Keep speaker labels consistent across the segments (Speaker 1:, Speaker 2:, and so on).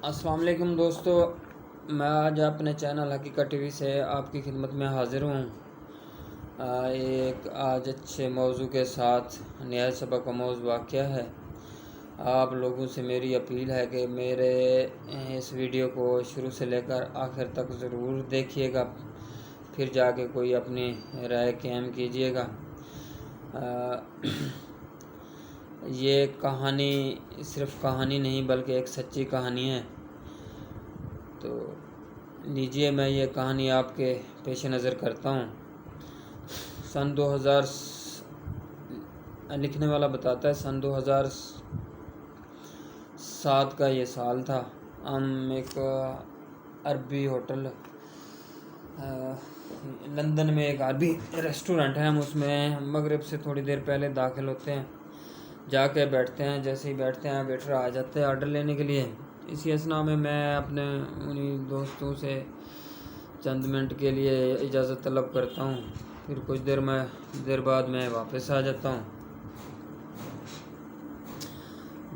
Speaker 1: السلام علیکم دوستو، میں آج اپنے چینل حقیقت ٹی وی سے آپ کی خدمت میں حاضر ہوں۔ ایک آج اچھے موضوع کے ساتھ نہایت سبق آموز واقعہ ہے۔ آپ لوگوں سے میری اپیل ہے کہ میرے اس ویڈیو کو شروع سے لے کر آخر تک ضرور دیکھیے گا، پھر جا کے کوئی اپنی رائے قائم کیجیے گا۔ یہ کہانی صرف کہانی نہیں بلکہ ایک سچی کہانی ہے۔ تو لیجیے میں یہ کہانی آپ کے پیش نظر کرتا ہوں۔ سن 2000 لکھنے والا بتاتا ہے، سن 2007 کا یہ سال تھا۔ ہم ایک عربی ہوٹل لندن میں ایک عربی ریسٹورنٹ ہے، ہم اس میں مغرب سے تھوڑی دیر پہلے داخل ہوتے ہیں، جا کے بیٹھتے ہیں۔ جیسے ہی بیٹھتے ہیں ویٹر آ جاتے ہیں آرڈر لینے کے لیے۔ اسی اثناء میں اپنے انہی دوستوں سے چند منٹ کے لیے اجازت طلب کرتا ہوں، پھر کچھ دیر بعد میں واپس آ جاتا ہوں۔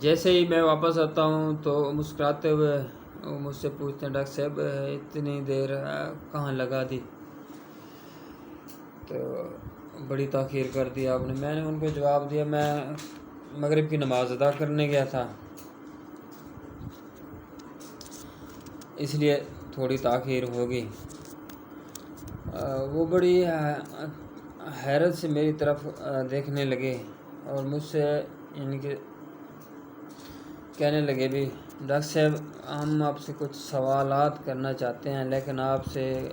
Speaker 1: جیسے ہی میں واپس آتا ہوں تو مسکراتے ہوئے وہ مجھ سے پوچھتے ہیں، ڈاکٹر صاحب اتنی دیر کہاں لگا دی؟ تو بڑی تاخیر کر دی آپ نے۔ میں نے ان کو جواب دیا، میں مغرب کی نماز ادا کرنے گیا تھا، اس لیے تھوڑی تاخیر ہوگی۔ وہ بڑی حیرت سے میری طرف دیکھنے لگے اور مجھ سے یعنی کہ کہنے لگے، بھی ڈاکٹر صاحب ہم آپ سے کچھ سوالات کرنا چاہتے ہیں، لیکن آپ سے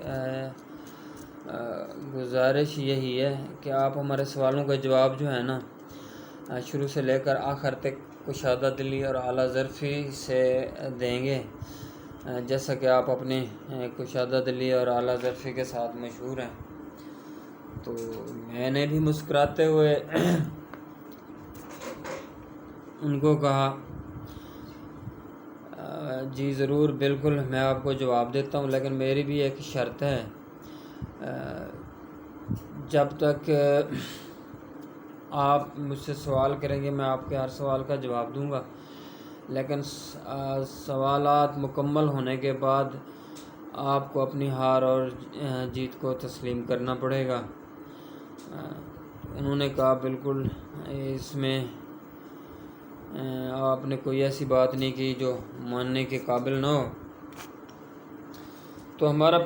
Speaker 1: گزارش یہی ہے کہ آپ ہمارے سوالوں کا جواب جو ہے نا شروع سے لے کر آخر تک کشادہ دلی اور اعلیٰ ظرفی سے دیں گے، جیسا کہ آپ اپنی کشادہ دلی اور اعلیٰ ظرفی کے ساتھ مشہور ہیں۔ تو میں نے بھی مسکراتے ہوئے ان کو کہا، جی ضرور، بالکل میں آپ کو جواب دیتا ہوں، لیکن میری بھی ایک شرط ہے۔ جب تک آپ مجھ سے سوال کریں گے میں آپ کے ہر سوال کا جواب دوں گا، لیکن سوالات مکمل ہونے کے بعد آپ کو اپنی ہار اور جیت کو تسلیم کرنا پڑے گا۔ انہوں نے کہا، بالکل، اس میں آپ نے کوئی ایسی بات نہیں کی جو ماننے کے قابل نہ ہو۔ تو ہمارا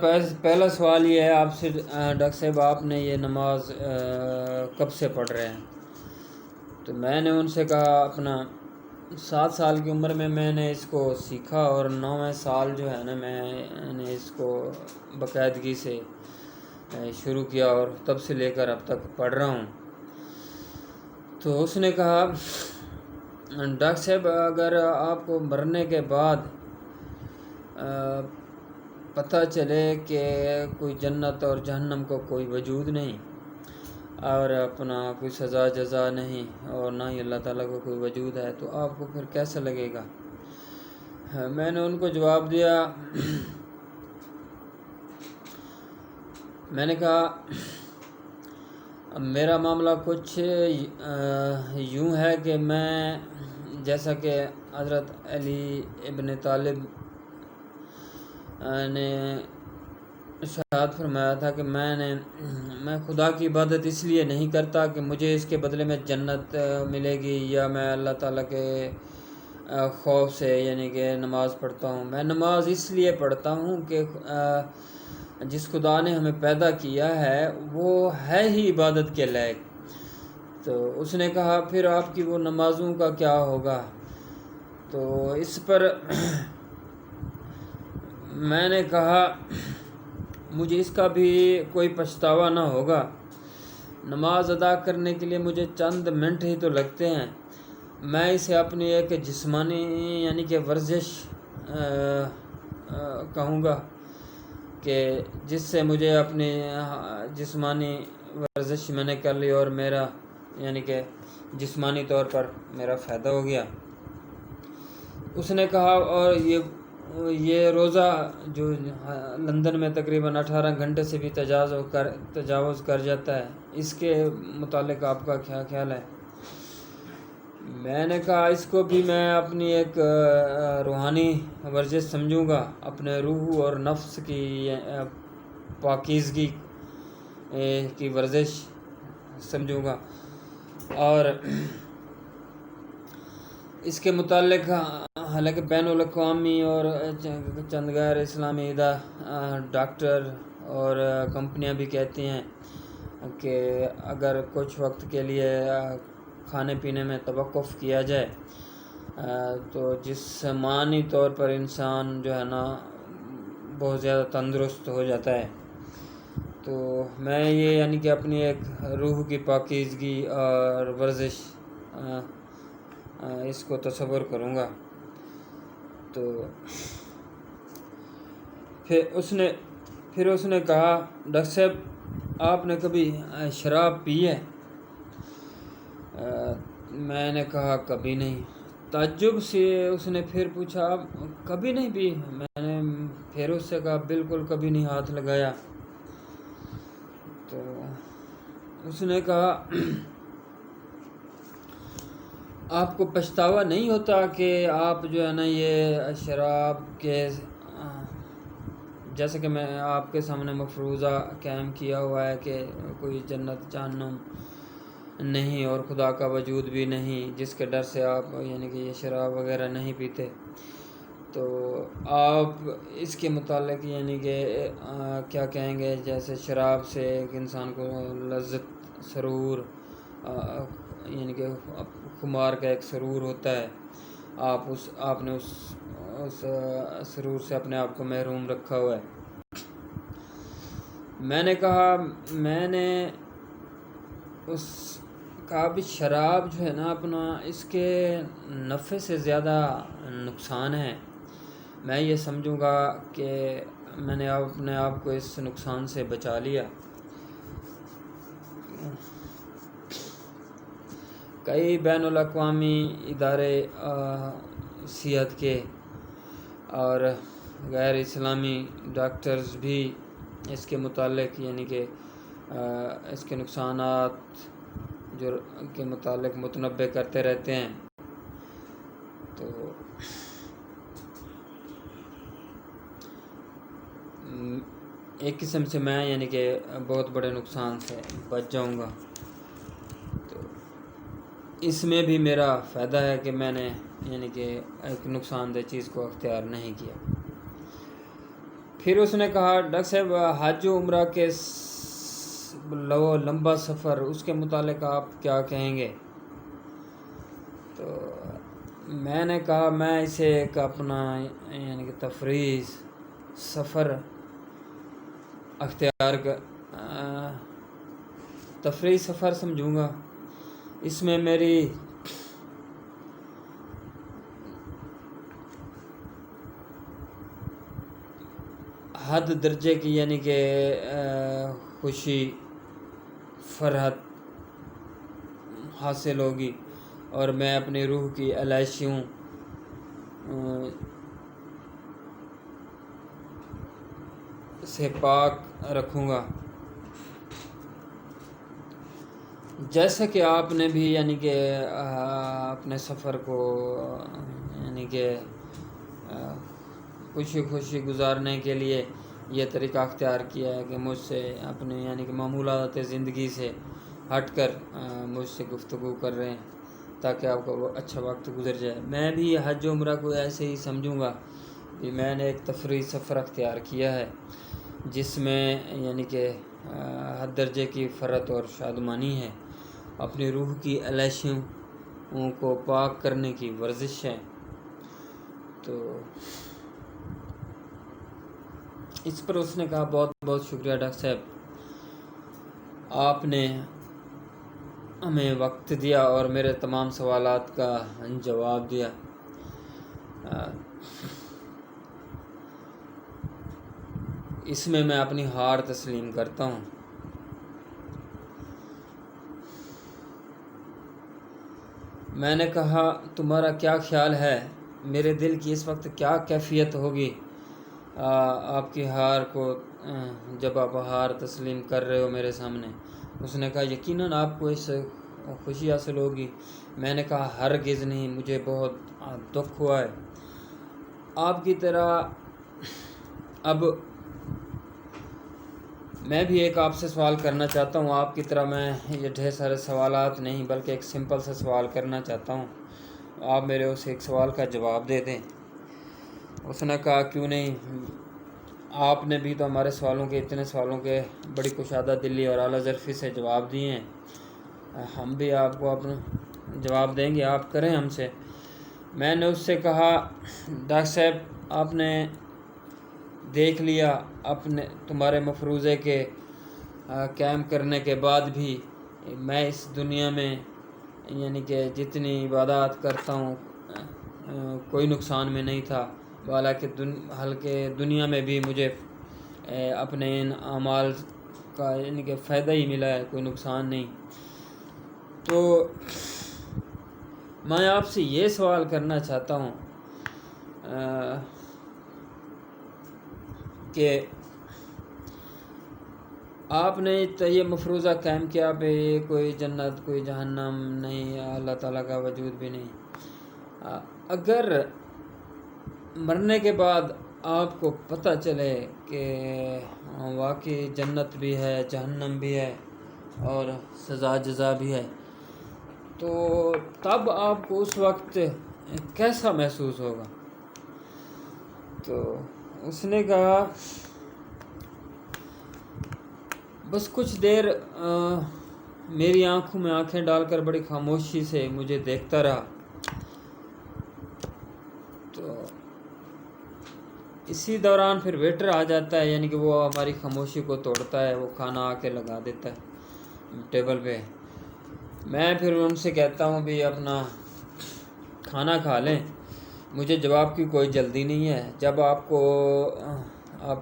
Speaker 1: پہلا سوال یہ ہے آپ سے، ڈاکٹر صاحب آپ نے یہ نماز کب سے پڑھ رہے ہیں؟ تو میں نے ان سے کہا، اپنا 7 سال کی عمر میں نے اس کو سیکھا اور 9ویں سال جو ہے نا میں نے اس کو باقاعدگی سے شروع کیا اور تب سے لے کر اب تک پڑھ رہا ہوں۔ تو اس نے کہا، ڈاکٹر صاحب اگر آپ کو مرنے کے بعد پتہ چلے کہ کوئی جنت اور جہنم کو کوئی وجود نہیں اور اپنا کوئی سزا جزا نہیں اور نہ ہی اللہ تعالیٰ کو کوئی وجود ہے، تو آپ کو پھر کیسا لگے گا؟ میں نے ان کو جواب دیا، میں نے کہا میرا معاملہ کچھ یوں ہے کہ میں جیسا کہ حضرت علی ابن طالب نے ارشاد فرمایا تھا کہ میں خدا کی عبادت اس لیے نہیں کرتا کہ مجھے اس کے بدلے میں جنت ملے گی، یا میں اللہ تعالیٰ کے خوف سے یعنی کہ نماز پڑھتا ہوں۔ میں نماز اس لیے پڑھتا ہوں کہ جس خدا نے ہمیں پیدا کیا ہے وہ ہے ہی عبادت کے لائق۔ تو اس نے کہا، پھر آپ کی وہ نمازوں کا کیا ہوگا؟ تو اس پر میں نے کہا، مجھے اس کا بھی کوئی پچھتاوا نہ ہوگا۔ نماز ادا کرنے کے لیے مجھے چند منٹ ہی تو لگتے ہیں۔ میں اسے اپنی ایک جسمانی یعنی کہ ورزش کہوں گا کہ جس سے مجھے اپنی جسمانی ورزش میں نے کر لی اور میرا یعنی کہ جسمانی طور پر میرا فائدہ ہو گیا۔ اس نے کہا، اور یہ روزہ جو لندن میں تقریباً 18 گھنٹے سے بھی تجاوز کر جاتا ہے، اس کے متعلق آپ کا کیا خیال ہے؟ میں نے کہا اس کو بھی میں اپنی ایک روحانی ورزش سمجھوں گا، اپنے روح اور نفس کی پاکیزگی کی ورزش سمجھوں گا، اور اس کے متعلق حالانکہ بین الاقوامی اور چند غیر اسلامی ڈاکٹر اور کمپنیاں بھی کہتی ہیں کہ اگر کچھ وقت کے لیے کھانے پینے میں توقف کیا جائے تو جسمانی طور پر انسان جو ہے نا بہت زیادہ تندرست ہو جاتا ہے۔ تو میں یہ یعنی کہ اپنی ایک روح کی پاکیزگی اور ورزش اس کو تصور کروں گا۔ تو پھر اس نے کہا ڈاکٹر صاحب آپ نے کبھی شراب پی ہے؟ میں نے کہا کبھی نہیں۔ تعجب سے اس نے پھر پوچھا آپ کبھی نہیں پی؟ میں نے پھر اس سے کہا بالکل کبھی نہیں ہاتھ لگایا۔ تو اس نے کہا آپ کو پچھتاوا نہیں ہوتا کہ آپ جو ہے نا یہ شراب کے جیسے کہ میں آپ کے سامنے مفروضہ قائم کیا ہوا ہے کہ کوئی جنت جہنم نہیں اور خدا کا وجود بھی نہیں، جس کے ڈر سے آپ یعنی کہ یہ شراب وغیرہ نہیں پیتے، تو آپ اس کے متعلق یعنی کہ کیا کہیں گے؟ جیسے شراب سے ایک انسان کو لذت سرور یعنی کہ خمار کا ایک سرور ہوتا ہے، آپ نے اس سرور سے اپنے آپ کو محروم رکھا ہوا ہے۔ میں نے کہا بھی شراب جو ہے نا اپنا اس کے نفع سے زیادہ نقصان ہے۔ میں یہ سمجھوں گا کہ میں نے اپنے آپ کو اس نقصان سے بچا لیا۔ کئی بین الاقوامی ادارے صحت کے اور غیر اسلامی ڈاکٹرز بھی اس کے متعلق یعنی کہ اس کے نقصانات کے متعلق متنبع کرتے رہتے ہیں۔ تو ایک قسم سے میں یعنی کہ بہت بڑے نقصان سے بچ جاؤں گا۔ تو اس میں بھی میرا فائدہ ہے کہ میں نے یعنی کہ ایک نقصان دہ چیز کو اختیار نہیں کیا۔ پھر اس نے کہا ڈاکٹر صاحب حج و عمرہ کے لمبا سفر اس کے متعلق آپ کیا کہیں گے؟ تو میں نے کہا میں اسے ایک اپنا یعنی کہ تفریحی سفر سمجھوں گا۔ اس میں میری حد درجے کی یعنی کہ خوشی فرحت حاصل ہوگی، اور میں اپنی روح کی علائشیوں سے پاک رکھوں گا۔ جیسا کہ آپ نے بھی یعنی کہ اپنے سفر کو یعنی کہ خوشی گزارنے کے لیے یہ طریقہ اختیار کیا ہے کہ مجھ سے اپنے یعنی کہ معمولات زندگی سے ہٹ کر مجھ سے گفتگو کر رہے ہیں تاکہ آپ کو اچھا وقت گزر جائے۔ میں بھی حج و عمرہ کو ایسے ہی سمجھوں گا کہ میں نے ایک تفریحی سفر اختیار کیا ہے جس میں یعنی کہ حد درجے کی فرحت اور شادمانی ہے، اپنی روح کی علائشیوں کو پاک کرنے کی ورزش ہے۔ تو اس پر اس نے کہا بہت بہت شکریہ ڈاکٹر صاحب، آپ نے ہمیں وقت دیا اور میرے تمام سوالات کا جواب دیا۔ اس میں اپنی ہار تسلیم کرتا ہوں۔ میں نے کہا تمہارا کیا خیال ہے؟ میرے دل کی اس وقت کیا کیفیت ہوگی آپ کی ہار کو جب آپ ہار تسلیم کر رہے ہو میرے سامنے؟ اس نے کہا یقیناً آپ کو اس خوشی حاصل ہوگی؟ میں نے کہا ہرگز نہیں، مجھے بہت دکھ ہوا ہے آپ کی طرح۔ اب میں بھی ایک آپ سے سوال کرنا چاہتا ہوں، آپ کی طرح میں یہ ڈھیر سارے سوالات نہیں بلکہ ایک سمپل سے سوال کرنا چاہتا ہوں، آپ میرے اس ایک سوال کا جواب دے دیں۔ اس نے کہا کیوں نہیں، آپ نے بھی تو ہمارے سوالوں کے، اتنے سوالوں کے بڑی کشادہ دلی اور اعلیٰ ظرفی سے جواب دیے ہیں، ہم بھی آپ کو اپنا جواب دیں گے، آپ کریں ہم سے۔ میں نے اس سے کہا ڈاکٹر صاحب آپ نے دیکھ لیا اپنے تمہارے مفروضے کے قائم کرنے کے بعد بھی میں اس دنیا میں یعنی کہ جتنی عبادات کرتا ہوں کوئی نقصان میں نہیں تھا، حالانکہ دنیا میں بھی مجھے اپنے ان اعمال کا یعنی کہ فائدہ ہی ملا ہے، کوئی نقصان نہیں۔ تو میں آپ سے یہ سوال کرنا چاہتا ہوں کہ آپ نے یہ مفروضہ قائم کیا پہ کوئی جنت کوئی جہنم نہیں، اللہ تعالیٰ کا وجود بھی نہیں، اگر مرنے کے بعد آپ کو پتہ چلے کہ واقعی جنت بھی ہے جہنم بھی ہے اور سزا جزا بھی ہے، تو تب آپ کو اس وقت کیسا محسوس ہوگا؟ تو اس نے کہا بس کچھ دیر میری آنکھوں میں آنکھیں ڈال کر بڑی خاموشی سے مجھے دیکھتا رہا، تو اسی دوران پھر ویٹر آ جاتا ہے، یعنی کہ وہ ہماری خاموشی کو توڑتا ہے، وہ کھانا آ کے لگا دیتا ہے ٹیبل پہ۔ میں پھر ان سے کہتا ہوں بھی اپنا کھانا کھا لیں، مجھے جواب کی کوئی جلدی نہیں ہے، جب آپ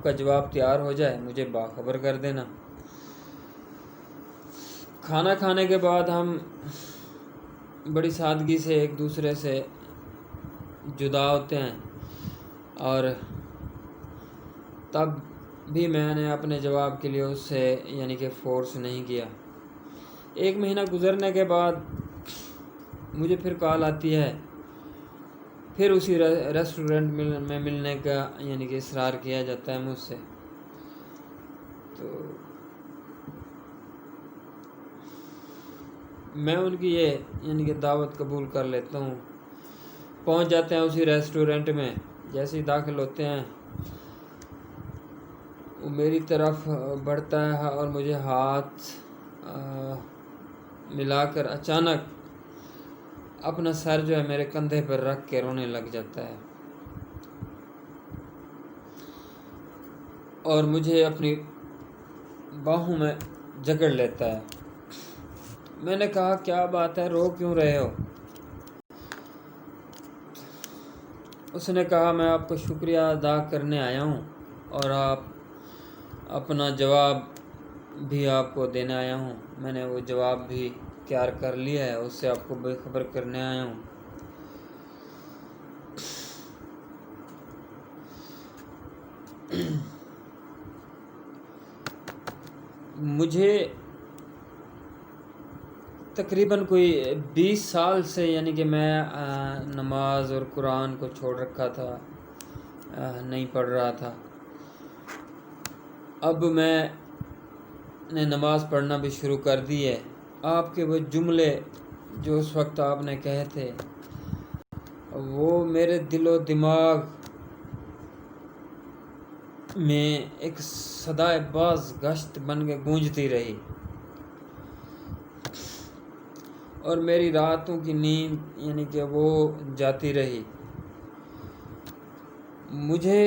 Speaker 1: کا جواب تیار ہو جائے مجھے باخبر کر دینا۔ کھانا کھانے کے بعد ہم بڑی سادگی سے ایک دوسرے سے جدا ہوتے ہیں، اور تب بھی میں نے اپنے جواب کے لیے اس سے یعنی کہ فورس نہیں کیا۔ 1 مہینہ گزرنے کے بعد مجھے پھر کال آتی ہے، پھر اسی ریسٹورنٹ میں ملنے کا یعنی کہ اصرار کیا جاتا ہے مجھ سے، تو میں ان کی یہ یعنی کہ دعوت قبول کر لیتا ہوں۔ پہنچ جاتے ہیں اسی ریسٹورنٹ میں، جیسے ہی داخل ہوتے ہیں وہ میری طرف بڑھتا ہے اور مجھے ہاتھ ملا کر اچانک اپنا سر جو ہے میرے کندھے پر رکھ کے رونے لگ جاتا ہے اور مجھے اپنی باہوں میں جکڑ لیتا ہے۔ میں نے کہا کیا بات ہے، رو کیوں رہے ہو؟ اس نے کہا میں آپ کو شکریہ ادا کرنے آیا ہوں اور اپنا جواب بھی آپ کو دینے آیا ہوں، میں نے وہ جواب بھی تیار کر لیا ہے، اس سے آپ کو بے خبر کرنے آیا ہوں۔ مجھے تقریباً کوئی 20 سال سے یعنی کہ میں نماز اور قرآن کو چھوڑ رکھا تھا، نہیں پڑھ رہا تھا۔ اب میں نے نماز پڑھنا بھی شروع کر دی ہے۔ آپ کے وہ جملے جو اس وقت آپ نے کہے تھے وہ میرے دل و دماغ میں ایک صدائے باز گشت بن کے گونجتی رہی اور میری راتوں کی نیند یعنی کہ وہ جاتی رہی۔ مجھے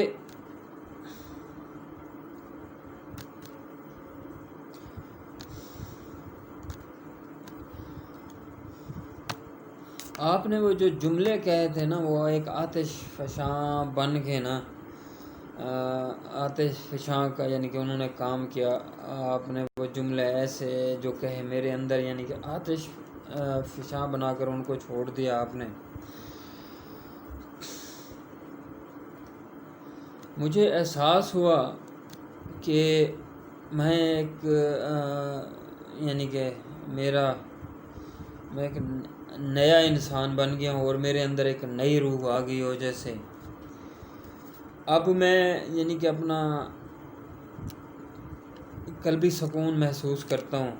Speaker 1: آپ نے وہ جو جملے کہے تھے نا، وہ ایک آتش فشاں بن کے نا، آتش فشاں کا یعنی کہ انہوں نے کام کیا۔ آپ نے وہ جملے ایسے جو کہے میرے اندر یعنی کہ آتش فشاں بنا کر ان کو چھوڑ دیا آپ نے۔ مجھے احساس ہوا کہ میں ایک یعنی کہ میرا میں ایک نیا انسان بن گیا ہوں اور میرے اندر ایک نئی روح آ گئی ہو جیسے. اب میں یعنی کہ اپنا قلبی سکون محسوس کرتا ہوں.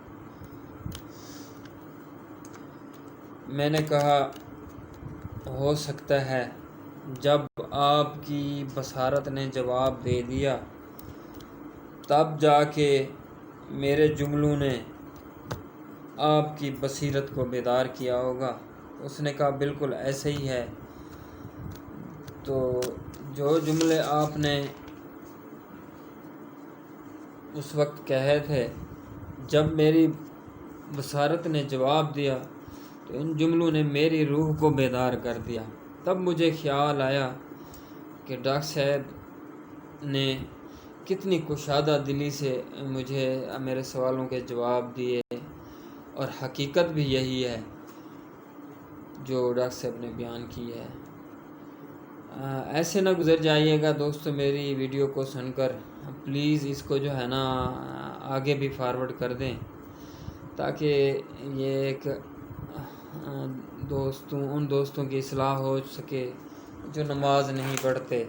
Speaker 1: میں نے کہا ہو سکتا ہے جب آپ کی بصارت نے جواب دے دیا تب جا کے میرے جملوں نے آپ کی بصیرت کو بیدار کیا ہوگا. اس نے کہا بالکل ایسے ہی ہے. تو جو جملے آپ نے اس وقت کہے تھے جب میری بصارت نے جواب دیا تو ان جملوں نے میری روح کو بیدار کر دیا. تب مجھے خیال آیا کہ ڈاکٹر صاحب نے کتنی کشادہ دلی سے مجھے میرے سوالوں کے جواب دیے اور حقیقت بھی یہی ہے جو ڈاکٹر صاحب نے بیان کی ہے. ایسے نہ گزر جائیے گا دوستو میری ویڈیو کو سن کر. پلیز اس کو جو ہے نا آگے بھی فارورڈ کر دیں تاکہ یہ ایک ان دوستوں کی اصلاح ہو سکے جو نماز نہیں پڑھتے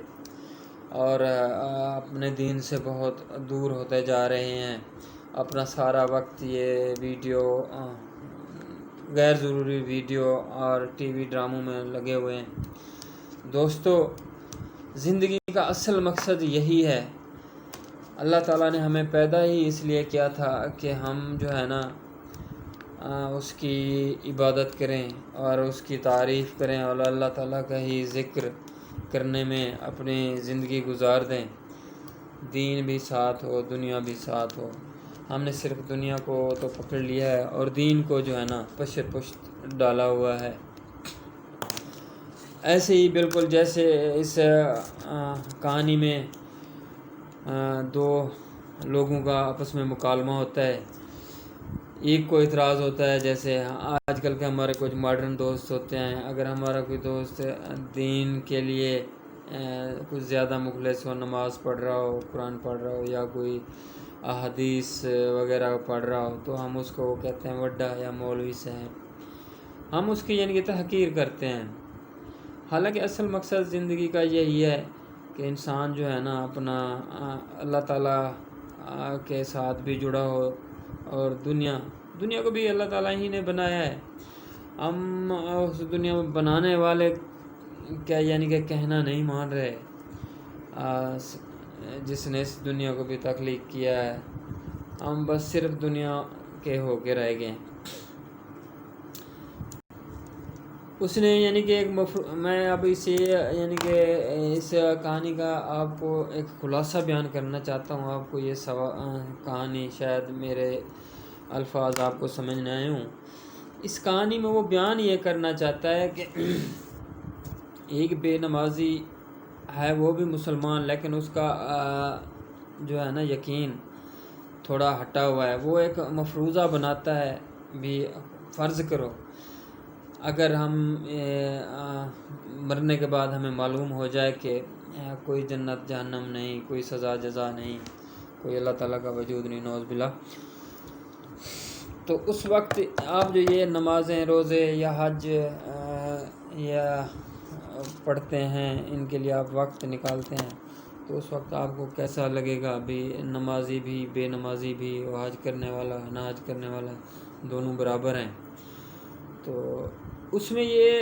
Speaker 1: اور اپنے دین سے بہت دور ہوتے جا رہے ہیں. اپنا سارا وقت یہ ویڈیو غیر ضروری ویڈیو اور ٹی وی ڈراموں میں لگے ہوئے ہیں. دوستو زندگی کا اصل مقصد یہی ہے. اللہ تعالیٰ نے ہمیں پیدا ہی اس لیے کیا تھا کہ ہم جو ہے نا اس کی عبادت کریں اور اس کی تعریف کریں اور اللہ تعالیٰ کا ہی ذکر کرنے میں اپنی زندگی گزار دیں. دین بھی ساتھ ہو دنیا بھی ساتھ ہو. ہم نے صرف دنیا کو تو پکڑ لیا ہے اور دین کو جو ہے نا پشت ڈالا ہوا ہے. ایسے ہی بالکل جیسے اس کہانی میں دو لوگوں کا آپس میں مکالمہ ہوتا ہے. ایک کو اعتراض ہوتا ہے جیسے آج کل کے ہمارے کچھ ماڈرن دوست ہوتے ہیں. اگر ہمارا کوئی دوست دین کے لیے کچھ زیادہ مخلص ہو نماز پڑھ رہا ہو قرآن پڑھ رہا ہو یا کوئی احادیث وغیرہ پڑھ رہا ہو تو ہم اس کو کہتے ہیں وڈا یا مولوی صاحب. ہم اس کی یعنی کہ تحقیر کرتے ہیں. حالانکہ اصل مقصد زندگی کا یہی ہے کہ انسان جو ہے نا اپنا اللہ تعالیٰ کے ساتھ بھی جڑا ہو اور دنیا کو بھی اللہ تعالیٰ ہی نے بنایا ہے. ہم اس دنیا میں بنانے والے کیا یعنی کہ کہنا نہیں مان رہے جس نے اس دنیا کو بھی تخلیق کیا ہے. ہم بس صرف دنیا کے ہو کے رہ گئے. اس نے یعنی کہ میں اب اسے یعنی کہ اس کہانی کا آپ کو ایک خلاصہ بیان کرنا چاہتا ہوں. آپ کو یہ کہانی شاید میرے الفاظ آپ کو سمجھ نہ آئے ہوں. اس کہانی میں وہ بیان یہ کرنا چاہتا ہے کہ ایک بے نمازی ہے وہ بھی مسلمان لیکن اس کا جو ہے نا یقین تھوڑا ہٹا ہوا ہے. وہ ایک مفروضہ بناتا ہے بھی فرض کرو اگر ہم مرنے کے بعد ہمیں معلوم ہو جائے کہ کوئی جنت جہنم نہیں کوئی سزا جزا نہیں کوئی اللہ تعالیٰ کا وجود نہیں نعوذ باللہ تو اس وقت آپ جو یہ نمازیں روزے یا حج یا پڑھتے ہیں ان کے لیے آپ وقت نکالتے ہیں تو اس وقت آپ کو کیسا لگے گا. بھی نمازی بھی بے نمازی بھی حج کرنے والا نہ حج کرنے والا دونوں برابر ہیں. تو اس میں یہ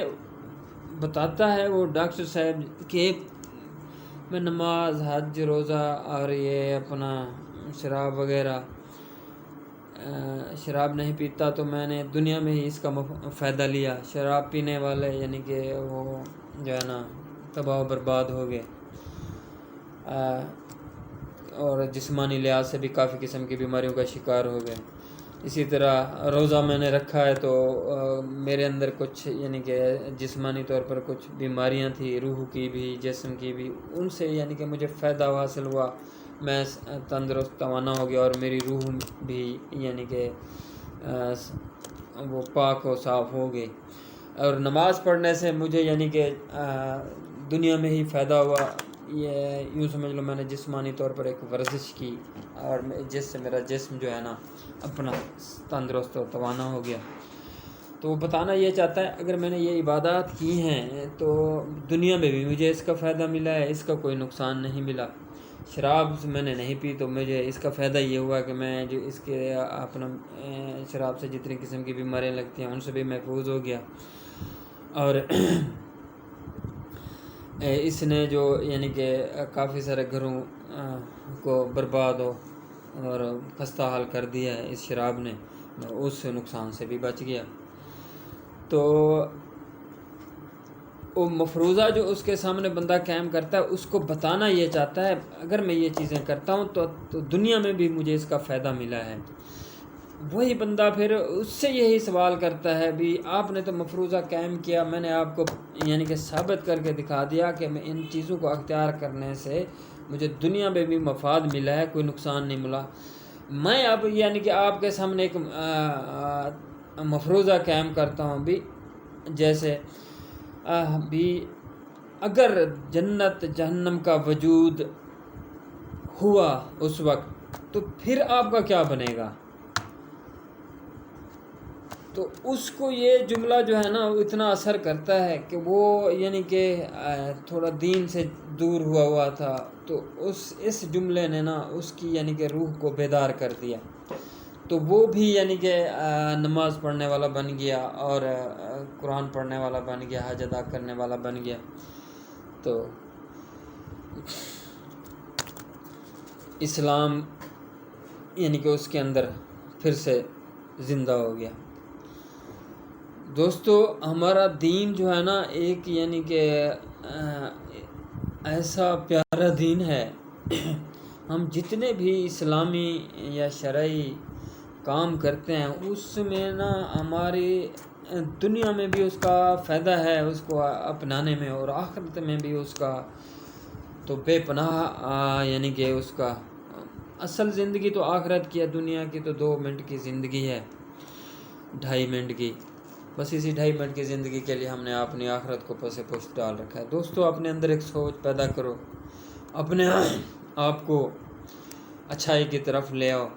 Speaker 1: بتاتا ہے وہ ڈاکٹر صاحب کہ میں نماز حج روزہ اور یہ اپنا شراب وغیرہ شراب نہیں پیتا تو میں نے دنیا میں ہی اس کا فائدہ لیا. شراب پینے والے یعنی کہ وہ جو ہے نا تباہ و برباد ہو گئے اور جسمانی لحاظ سے بھی کافی قسم کی بیماریوں کا شکار ہو گئے. اسی طرح روزہ میں نے رکھا ہے تو میرے اندر کچھ یعنی کہ جسمانی طور پر کچھ بیماریاں تھیں روح کی بھی جسم کی بھی ان سے یعنی کہ مجھے فائدہ حاصل ہوا. میں تندرست توانا ہو گیا اور میری روح بھی یعنی کہ وہ پاک و صاف ہو گئی. اور نماز پڑھنے سے مجھے یعنی کہ دنیا میں ہی فائدہ ہوا. یہ یوں سمجھ لو میں نے جسمانی طور پر ایک ورزش کی اور جس سے میرا جسم جو ہے نا اپنا تندرست و توانا ہو گیا. تو وہ بتانا یہ چاہتا ہے اگر میں نے یہ عبادات کی ہیں تو دنیا میں بھی مجھے اس کا فائدہ ملا ہے، اس کا کوئی نقصان نہیں ملا۔ شراب میں نے نہیں پی تو مجھے اس کا فائدہ یہ ہوا کہ میں جو اس کے اپنا شراب سے جتنی قسم کی بیماریاں لگتی ہیں ان سے بھی محفوظ ہو گیا، اور اس نے جو یعنی کہ کافی سارے گھروں کو برباد ہو اور خستہ حال کر دیا ہے اس شراب نے، اس نقصان سے بھی بچ گیا۔ تو وہ مفروضہ جو اس کے سامنے بندہ قائم کرتا ہے اس کو بتانا یہ چاہتا ہے اگر میں یہ چیزیں کرتا ہوں تو دنیا میں بھی مجھے اس کا فائدہ ملا ہے۔ وہی بندہ پھر اس سے یہی سوال کرتا ہے بھی آپ نے تو مفروضہ قائم کیا، میں نے آپ کو یعنی کہ ثابت کر کے دکھا دیا کہ میں ان چیزوں کو اختیار کرنے سے مجھے دنیا میں بھی مفاد ملا ہے، کوئی نقصان نہیں ملا۔ میں اب یعنی کہ آپ کے سامنے ایک مفروضہ قائم کرتا ہوں بھی جیسے بھی اگر جنت جہنم کا وجود ہوا اس وقت تو پھر آپ کا کیا بنے گا؟ تو اس کو یہ جملہ جو ہے نا وہ اتنا اثر کرتا ہے کہ وہ یعنی کہ تھوڑا دین سے دور ہوا تھا، تو اس جملے نے نا اس کی یعنی کہ روح کو بیدار کر دیا، تو وہ بھی یعنی کہ نماز پڑھنے والا بن گیا اور قرآن پڑھنے والا بن گیا، حج ادا کرنے والا بن گیا، تو اسلام یعنی کہ اس کے اندر پھر سے زندہ ہو گیا۔ دوستو ہمارا دین جو ہے نا ایک یعنی کہ ایسا پیارا دین ہے، ہم جتنے بھی اسلامی یا شرعی کام کرتے ہیں اس میں نا ہماری دنیا میں بھی اس کا فائدہ ہے اس کو اپنانے میں، اور آخرت میں بھی اس کا تو بے پناہ یعنی کہ اس کا اصل زندگی تو آخرت کی ہے، دنیا کی تو 2 منٹ کی زندگی ہے، 2.5 منٹ کی، بس اسی 2.5 منٹ کی زندگی کے لیے ہم نے اپنی آخرت کو پس پشت ڈال رکھا ہے۔ دوستو اپنے اندر ایک سوچ پیدا کرو، اپنے آپ کو اچھائی کی طرف لے آؤ،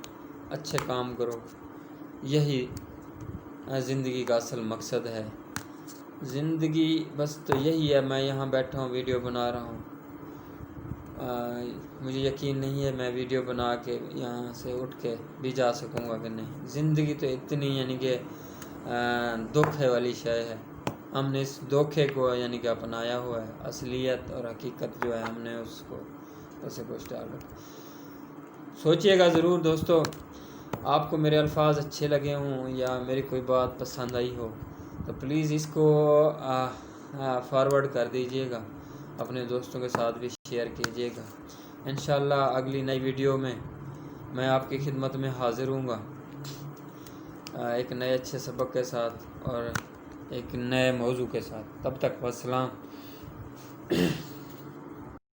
Speaker 1: اچھے کام کرو، یہی زندگی کا اصل مقصد ہے۔ زندگی بس تو یہی ہے، میں یہاں بیٹھا ہوں ویڈیو بنا رہا ہوں، مجھے یقین نہیں ہے میں ویڈیو بنا کے یہاں سے اٹھ کے بھی جا سکوں گا کہ نہیں۔ زندگی تو اتنی یعنی کہ دھوکے والی شے ہے، ہم نے اس دھوکے کو یعنی کہ اپنایا ہوا ہے، اصلیت اور حقیقت جو ہے ہم نے اس کو اسے کچھ ڈال رکھا۔ سوچئے گا ضرور دوستو، آپ کو میرے الفاظ اچھے لگے ہوں یا میری کوئی بات پسند آئی ہو تو پلیز اس کو فارورڈ کر دیجئے گا، اپنے دوستوں کے ساتھ بھی شیئر کیجئے گا۔ انشاءاللہ اگلی نئی ویڈیو میں میں آپ کی خدمت میں حاضر ہوں گا، ایک نئے اچھے سبق کے ساتھ اور ایک نئے موضوع کے ساتھ۔ تب تک والسلام۔